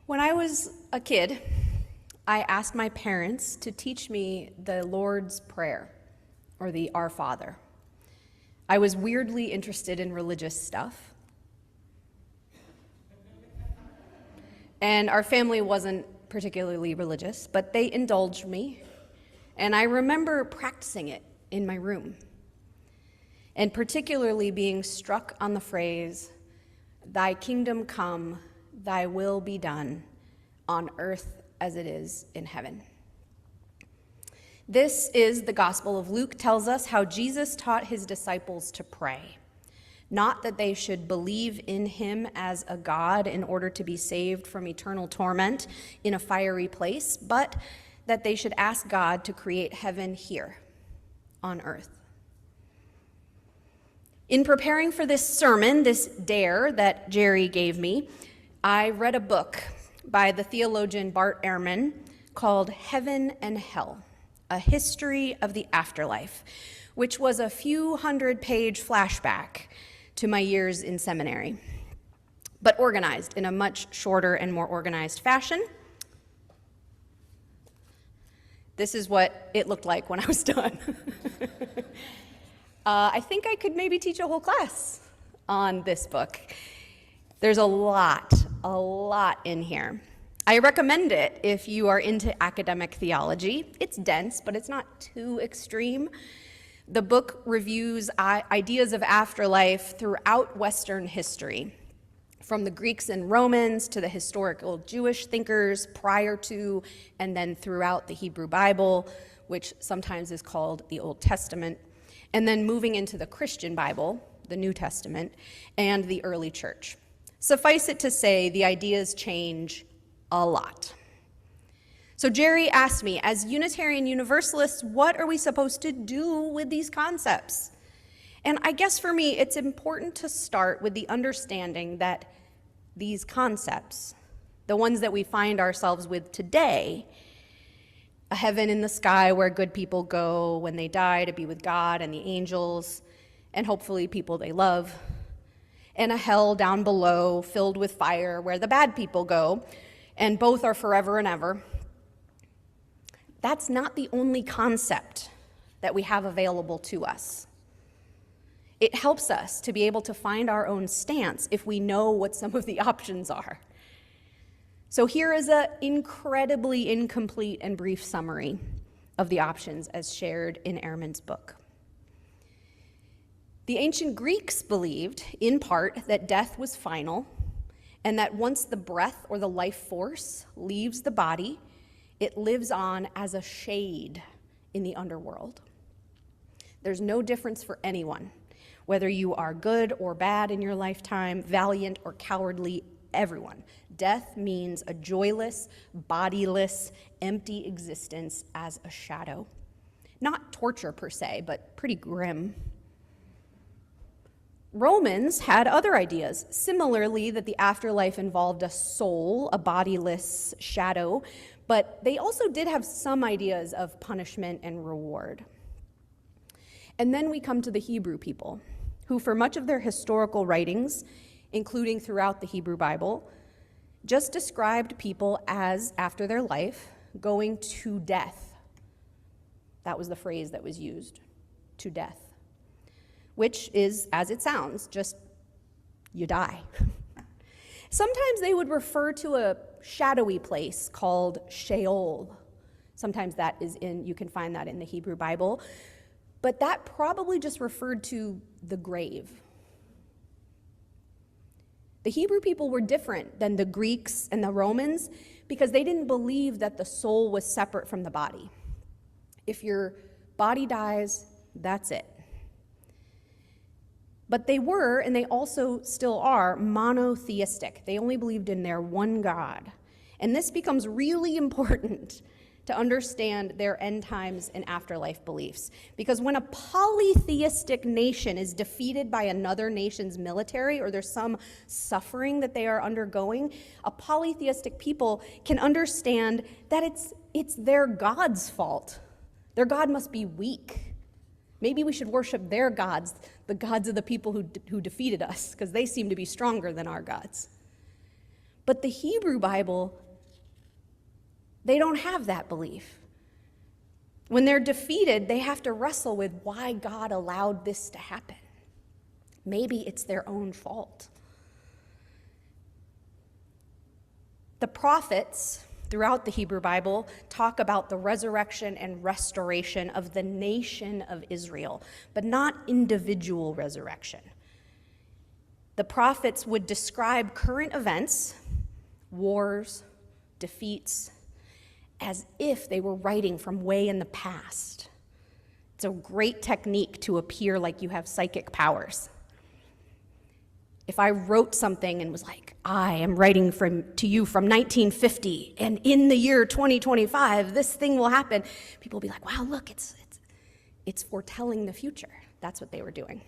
When I was a kid, I asked my parents to teach me the Lord's Prayer, or the Our Father. I was weirdly interested in religious stuff. And our family wasn't particularly religious, but they indulged me. And I remember practicing it in my room, and particularly being struck on the phrase, "Thy kingdom come, thy will be done, on earth as it is in heaven." This is the Gospel of Luke tells us how Jesus taught his disciples to pray. Not that they should believe in him as a God in order to be saved from eternal torment in a fiery place, but that they should ask God to create heaven here on earth. In preparing for this sermon, this dare that Jerry gave me, I read a book by the theologian Bart Ehrman called Heaven and Hell, A History of the Afterlife, which was a few hundred-page flashback to my years in seminary, but organized in a much shorter and more organized fashion. This is what it looked like when I was done. I think I could maybe teach a whole class on this book. There's a lot in here. I recommend it if you are into academic theology. It's dense, but it's not too extreme. The book reviews ideas of afterlife throughout Western history, from the Greeks and Romans to the historical Jewish thinkers prior to and then throughout the Hebrew Bible, which sometimes is called the Old Testament, and then moving into the Christian Bible, the New Testament, and the early church. Suffice it to say, the ideas change a lot. So Jerry asked me, as Unitarian Universalists, what are we supposed to do with these concepts? And I guess for me, it's important to start with the understanding that these concepts, the ones that we find ourselves with today, a heaven in the sky where good people go when they die to be with God and the angels, and hopefully people they love, and a hell down below filled with fire where the bad people go, and both are forever and ever. That's not the only concept that we have available to us. It helps us to be able to find our own stance if we know what some of the options are. So here is an incredibly incomplete and brief summary of the options as shared in Ehrman's book. The ancient Greeks believed, in part, that death was final, and that once the breath or the life force leaves the body, it lives on as a shade in the underworld. There's no difference for anyone, whether you are good or bad in your lifetime, valiant or cowardly, everyone. Death means a joyless, bodiless, empty existence as a shadow. Not torture per se, but pretty grim. Romans had other ideas, similarly that the afterlife involved a soul, a bodiless shadow, but they also did have some ideas of punishment and reward. And then we come to the Hebrew people, who for much of their historical writings, including throughout the Hebrew Bible, just described people as, after their life, going to death. That was the phrase that was used, to death, which is, as it sounds, just you die. Sometimes they would refer to a shadowy place called Sheol. Sometimes that is you can find that in the Hebrew Bible, but that probably just referred to the grave. The Hebrew people were different than the Greeks and the Romans because they didn't believe that the soul was separate from the body. If your body dies, that's it. But they were, and they also still are, monotheistic. They only believed in their one God. And this becomes really important to understand their end times and afterlife beliefs. Because when a polytheistic nation is defeated by another nation's military, or there's some suffering that they are undergoing, a polytheistic people can understand that it's their God's fault. Their God must be weak. Maybe we should worship their gods, the gods of the people who defeated us, because they seem to be stronger than our gods. But the Hebrew Bible, they don't have that belief. When they're defeated, they have to wrestle with why God allowed this to happen. Maybe it's their own fault. The prophets throughout the Hebrew Bible talk about the resurrection and restoration of the nation of Israel, but not individual resurrection. The prophets would describe current events, wars, defeats, as if they were writing from way in the past. It's a great technique to appear like you have psychic powers. If I wrote something and was like, I am writing to you from 1950, and in the year 2025, this thing will happen, people will be like, wow, look, it's foretelling the future. That's what they were doing.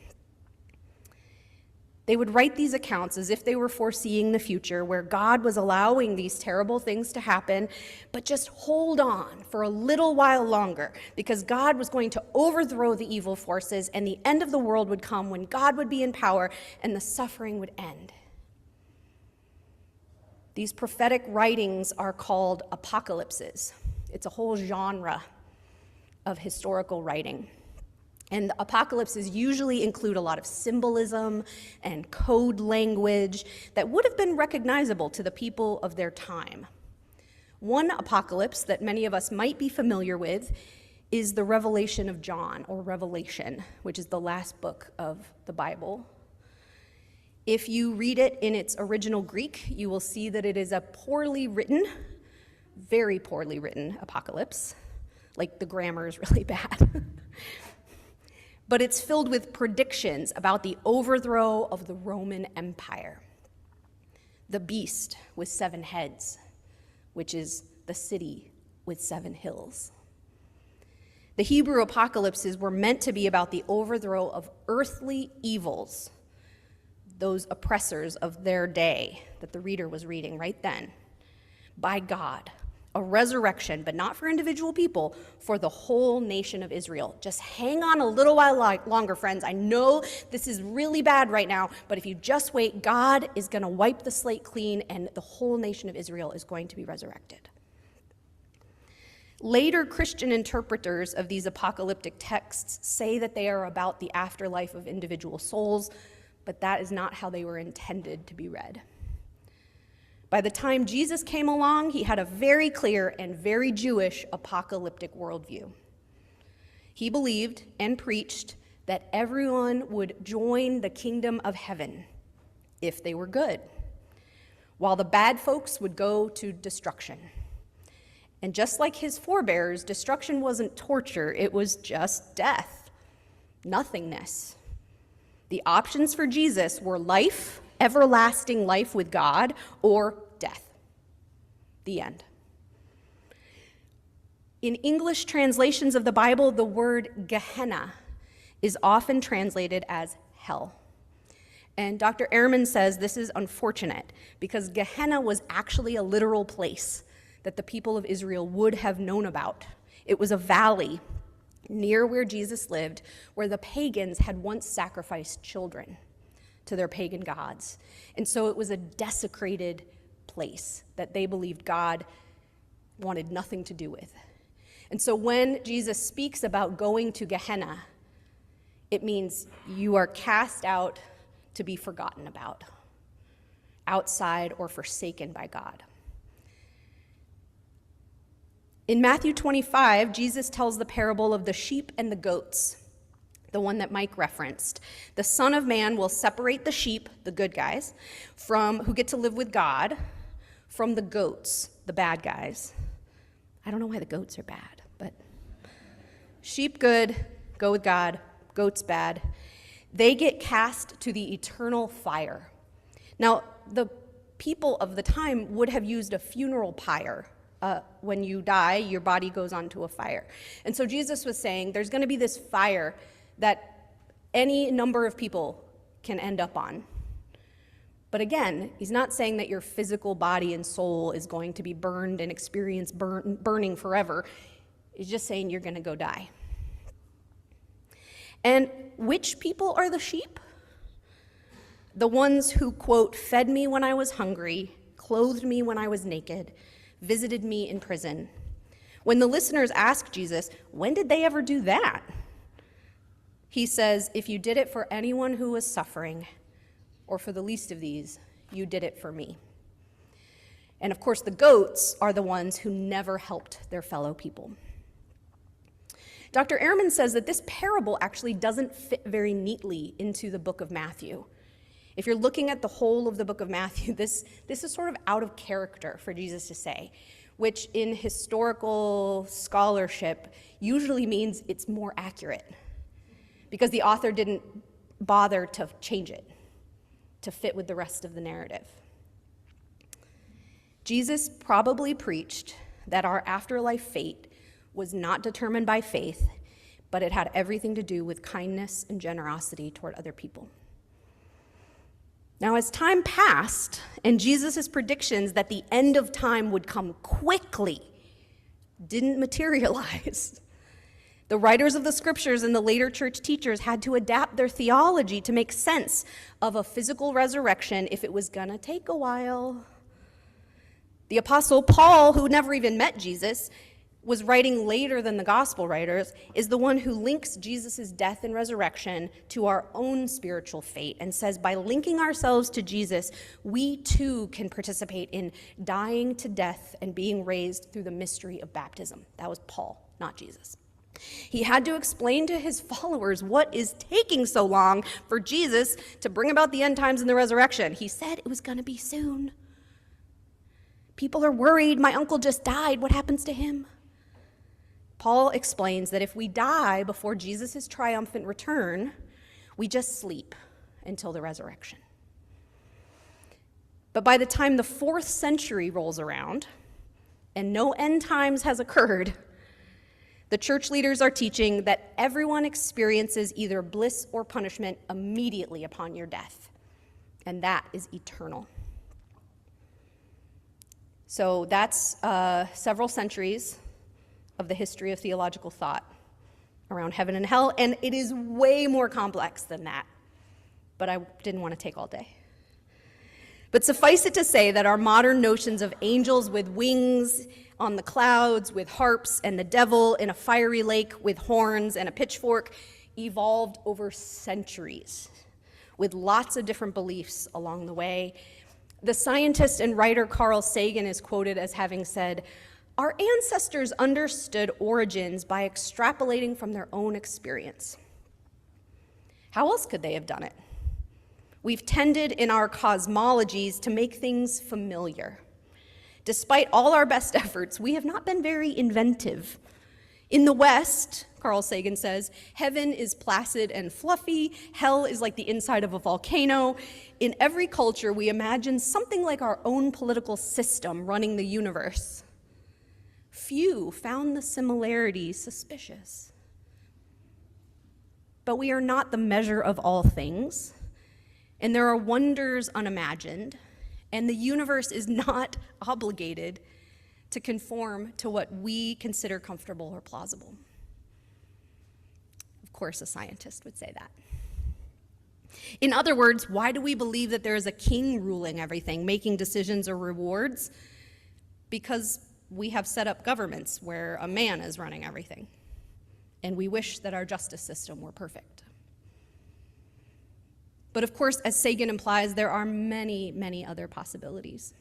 They would write these accounts as if they were foreseeing the future, where God was allowing these terrible things to happen, but just hold on for a little while longer, because God was going to overthrow the evil forces, and the end of the world would come when God would be in power and the suffering would end. These prophetic writings are called apocalypses. It's a whole genre of historical writing. And the apocalypses usually include a lot of symbolism and code language that would have been recognizable to the people of their time. One apocalypse that many of us might be familiar with is the Revelation of John, or Revelation, which is the last book of the Bible. If you read it in its original Greek, you will see that it is a poorly written, very poorly written apocalypse. Like, the grammar is really bad. But it's filled with predictions about the overthrow of the Roman Empire. The beast with 7 heads, which is the city with 7 hills. The Hebrew apocalypses were meant to be about the overthrow of earthly evils, those oppressors of their day that the reader was reading right then, by God. A resurrection, but not for individual people, for the whole nation of Israel. Just hang on a little while longer, friends. I know this is really bad right now, but if you just wait, God is going to wipe the slate clean, and the whole nation of Israel is going to be resurrected. Later Christian interpreters of these apocalyptic texts say that they are about the afterlife of individual souls, but that is not how they were intended to be read. By the time Jesus came along, he had a very clear and very Jewish apocalyptic worldview. He believed and preached that everyone would join the kingdom of heaven if they were good, while the bad folks would go to destruction. And just like his forebears, destruction wasn't torture, it was just death, nothingness. The options for Jesus were life, everlasting life with God, or death. The end. In English translations of the Bible, the word Gehenna is often translated as hell. And Dr. Ehrman says this is unfortunate because Gehenna was actually a literal place that the people of Israel would have known about. It was a valley near where Jesus lived, where the pagans had once sacrificed children to their pagan gods. And so it was a desecrated place that they believed God wanted nothing to do with. And so when Jesus speaks about going to Gehenna, it means you are cast out to be forgotten about, outside or forsaken by God. In Matthew 25, Jesus tells the parable of the sheep and the goats, the one that Mike referenced. The Son of Man will separate the sheep, the good guys, who get to live with God, from the goats, the bad guys. I don't know why the goats are bad, but sheep good, go with God, goats bad. They get cast to the eternal fire. Now, the people of the time would have used a funeral pyre. When you die, your body goes onto a fire. And so Jesus was saying there's going to be this fire that any number of people can end up on. But again, he's not saying that your physical body and soul is going to be burned and experience burning forever. He's just saying you're going to go die. And which people are the sheep? The ones who, quote, fed me when I was hungry, clothed me when I was naked, visited me in prison." When the listeners ask Jesus, when did they ever do that? He says, "If you did it for anyone who was suffering, or for the least of these, you did it for me." And of course, the goats are the ones who never helped their fellow people. Dr. Ehrman says that this parable actually doesn't fit very neatly into the book of Matthew. If you're looking at the whole of the book of Matthew, this is sort of out of character for Jesus to say, which in historical scholarship usually means it's more accurate, because the author didn't bother to change it to fit with the rest of the narrative. Jesus probably preached that our afterlife fate was not determined by faith, but it had everything to do with kindness and generosity toward other people. Now, as time passed, and Jesus' predictions that the end of time would come quickly didn't materialize, the writers of the scriptures and the later church teachers had to adapt their theology to make sense of a physical resurrection if it was gonna take a while. The Apostle Paul, who never even met Jesus, was writing later than the gospel writers, is the one who links Jesus' death and resurrection to our own spiritual fate and says, by linking ourselves to Jesus, we too can participate in dying to death and being raised through the mystery of baptism. That was Paul, not Jesus. He had to explain to his followers what is taking so long for Jesus to bring about the end times and the resurrection. He said it was going to be soon. People are worried. My uncle just died. What happens to him? Paul explains that if we die before Jesus' triumphant return, we just sleep until the resurrection. But by the time the 4th century rolls around and no end times has occurred, the church leaders are teaching that everyone experiences either bliss or punishment immediately upon your death, and that is eternal. So that's several centuries of the history of theological thought around heaven and hell, and it is way more complex than that, but I didn't want to take all day. But suffice it to say that our modern notions of angels with wings on the clouds, with harps, and the devil in a fiery lake with horns and a pitchfork evolved over centuries, with lots of different beliefs along the way. The scientist and writer Carl Sagan is quoted as having said, "Our ancestors understood origins by extrapolating from their own experience." How else could they have done it? We've tended in our cosmologies to make things familiar. Despite all our best efforts, we have not been very inventive. In the West, Carl Sagan says, heaven is placid and fluffy, hell is like the inside of a volcano. In every culture, we imagine something like our own political system running the universe. Few found the similarities suspicious. But we are not the measure of all things, and there are wonders unimagined, and the universe is not obligated to conform to what we consider comfortable or plausible. Of course, a scientist would say that. In other words, why do we believe that there is a king ruling everything, making decisions or rewards? Because we have set up governments where a man is running everything, and we wish that our justice system were perfect. But of course, as Sagan implies, there are many, many other possibilities.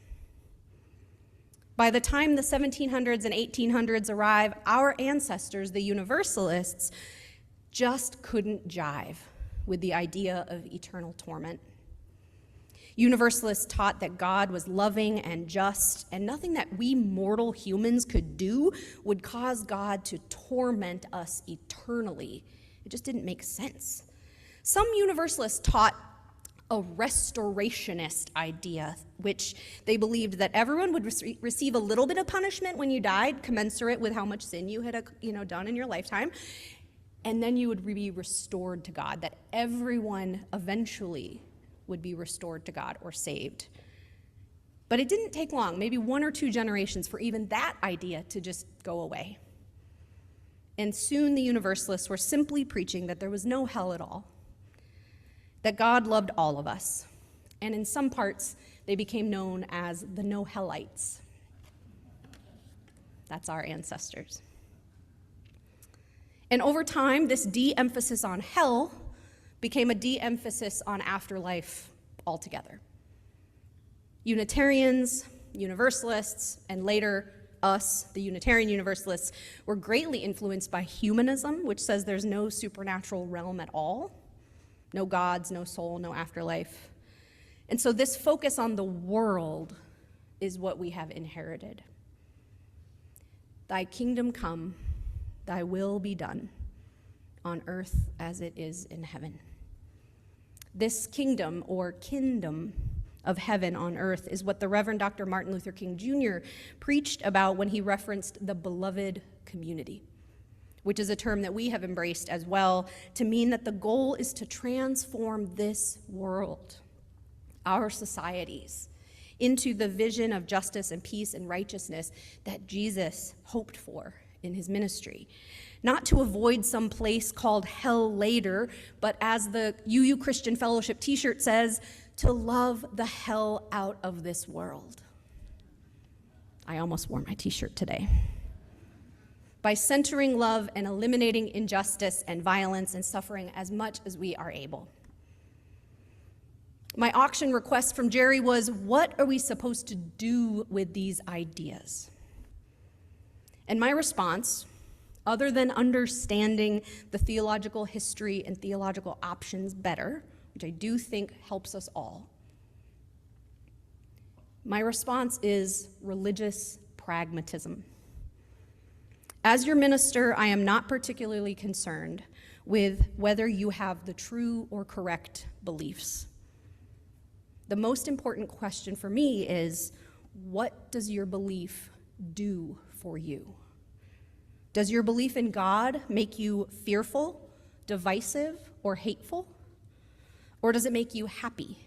By the time the 1700s and 1800s arrive, our ancestors, the Universalists, just couldn't jive with the idea of eternal torment. Universalists taught that God was loving and just, and nothing that we mortal humans could do would cause God to torment us eternally. It just didn't make sense. Some Universalists taught a restorationist idea, which they believed that everyone would receive a little bit of punishment when you died, commensurate with how much sin you had done in your lifetime, and then you would be restored to God, that everyone eventually would be restored to God or saved. But it didn't take long, maybe 1 or 2 generations, for even that idea to just go away. And soon the Universalists were simply preaching that there was no hell at all, that God loved all of us, and in some parts, they became known as the No-Hellites. That's our ancestors. And over time, this de-emphasis on hell became a de-emphasis on afterlife altogether. Unitarians, Universalists, and later us, the Unitarian Universalists, were greatly influenced by humanism, which says there's no supernatural realm at all, no gods, no soul, no afterlife. And so this focus on the world is what we have inherited. Thy kingdom come, thy will be done, on earth as it is in heaven. This kingdom, or kingdom of heaven on earth, is what the Reverend Dr. Martin Luther King Jr. preached about when he referenced the beloved community, which is a term that we have embraced as well to mean that the goal is to transform this world, our societies, into the vision of justice and peace and righteousness that Jesus hoped for in his ministry. Not to avoid some place called hell later, but as the UU Christian Fellowship t-shirt says, to love the hell out of this world. I almost wore my t-shirt today. By centering love and eliminating injustice and violence and suffering as much as we are able. My auction request from Jerry was, what are we supposed to do with these ideas? And my response, other than understanding the theological history and theological options better, which I do think helps us all, my response is religious pragmatism. As your minister, I am not particularly concerned with whether you have the true or correct beliefs. The most important question for me is, what does your belief do for you? Does your belief in God make you fearful, divisive, or hateful? Or does it make you happy,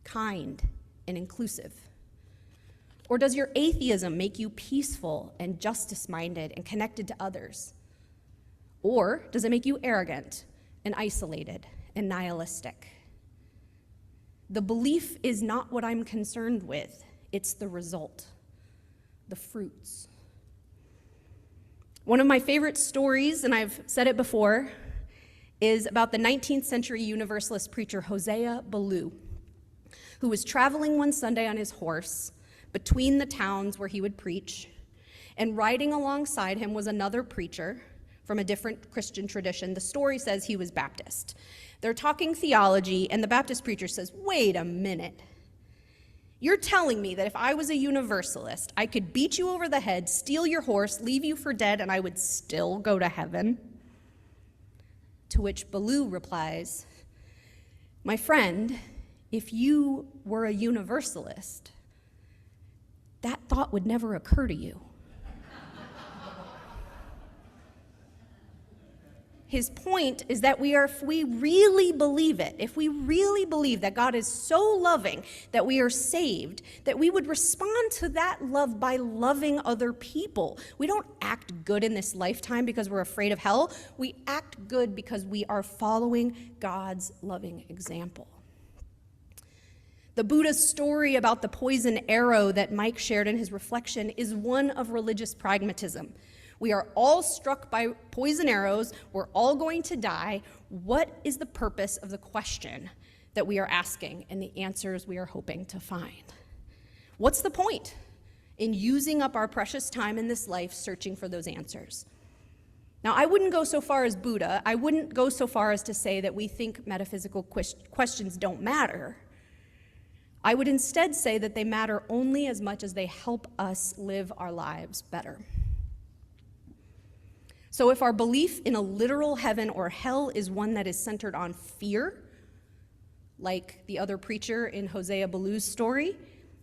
kind, and inclusive? Or does your atheism make you peaceful and justice-minded and connected to others? Or does it make you arrogant and isolated and nihilistic? The belief is not what I'm concerned with. It's the result, the fruits. One of my favorite stories, and I've said it before, is about the 19th century Universalist preacher Hosea Ballou, who was traveling one Sunday on his horse between the towns where he would preach, and riding alongside him was another preacher from a different Christian tradition. The story says he was Baptist. They're talking theology, and the Baptist preacher says, wait a minute. You're telling me that if I was a Universalist, I could beat you over the head, steal your horse, leave you for dead, and I would still go to heaven? To which Ballou replies, my friend, if you were a Universalist, that thought would never occur to you. His point is that if we really believe it, if we really believe that God is so loving that we are saved, that we would respond to that love by loving other people. We don't act good in this lifetime because we're afraid of hell. We act good because we are following God's loving example. The Buddha's story about the poison arrow that Mike shared in his reflection is one of religious pragmatism. We are all struck by poison arrows. We're all going to die. What is the purpose of the question that we are asking and the answers we are hoping to find? What's the point in using up our precious time in this life searching for those answers? Now, I wouldn't go so far as Buddha. I wouldn't go so far as to say that we think metaphysical questions don't matter. I would instead say that they matter only as much as they help us live our lives better. So if our belief in a literal heaven or hell is one that is centered on fear, like the other preacher in Hosea Ballou's story,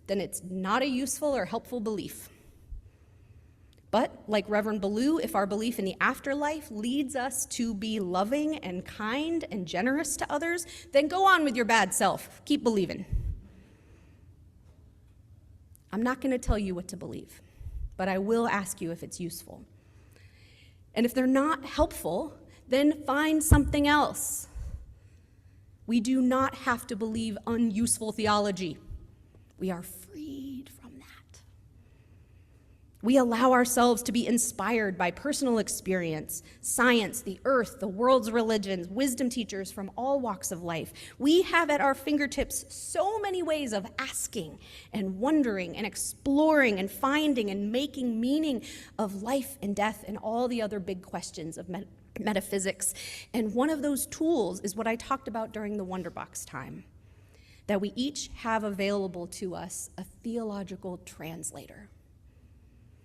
then it's not a useful or helpful belief. But like Reverend Ballou, if our belief in the afterlife leads us to be loving and kind and generous to others, then go on with your bad self. Keep believing. I'm not going to tell you what to believe, but I will ask you if it's useful. And if they're not helpful, then find something else. We do not have to believe unuseful theology. We are freed from that. We allow ourselves to be inspired by personal experience, science, the earth, the world's religions, wisdom teachers from all walks of life. We have at our fingertips so many ways of asking and wondering and exploring and finding and making meaning of life and death and all the other big questions of metaphysics. And one of those tools is what I talked about during the Wonderbox time, that we each have available to us a theological translator.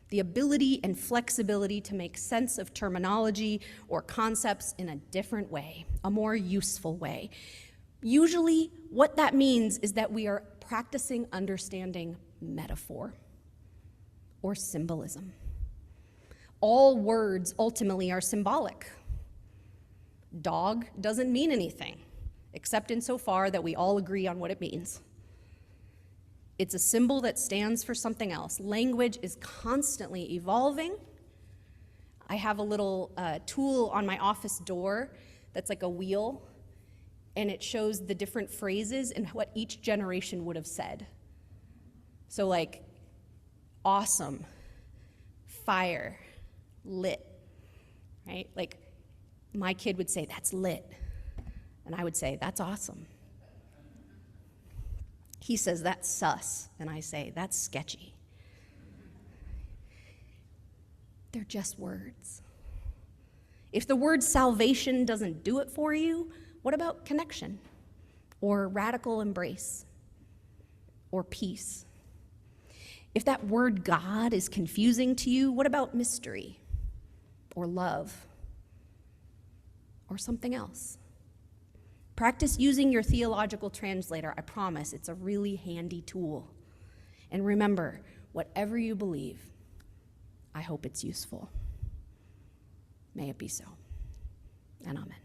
The ability and flexibility to make sense of terminology or concepts in a different way, a more useful way. Usually, what that means is that we are practicing understanding metaphor or symbolism. All words ultimately are symbolic. Dog doesn't mean anything, except insofar that we all agree on what it means. It's a symbol that stands for something else. Language is constantly evolving. I have a little tool on my office door that's like a wheel, and it shows the different phrases and what each generation would have said. So like, awesome, fire, lit, right? Like, my kid would say, that's lit, and I would say, that's awesome. He says, that's sus, and I say, that's sketchy. They're just words. If the word salvation doesn't do it for you, what about connection, or radical embrace, or peace? If that word God is confusing to you, what about mystery, or love, or something else? Practice using your theological translator. I promise it's a really handy tool. And remember, whatever you believe, I hope it's useful. May it be so. And amen.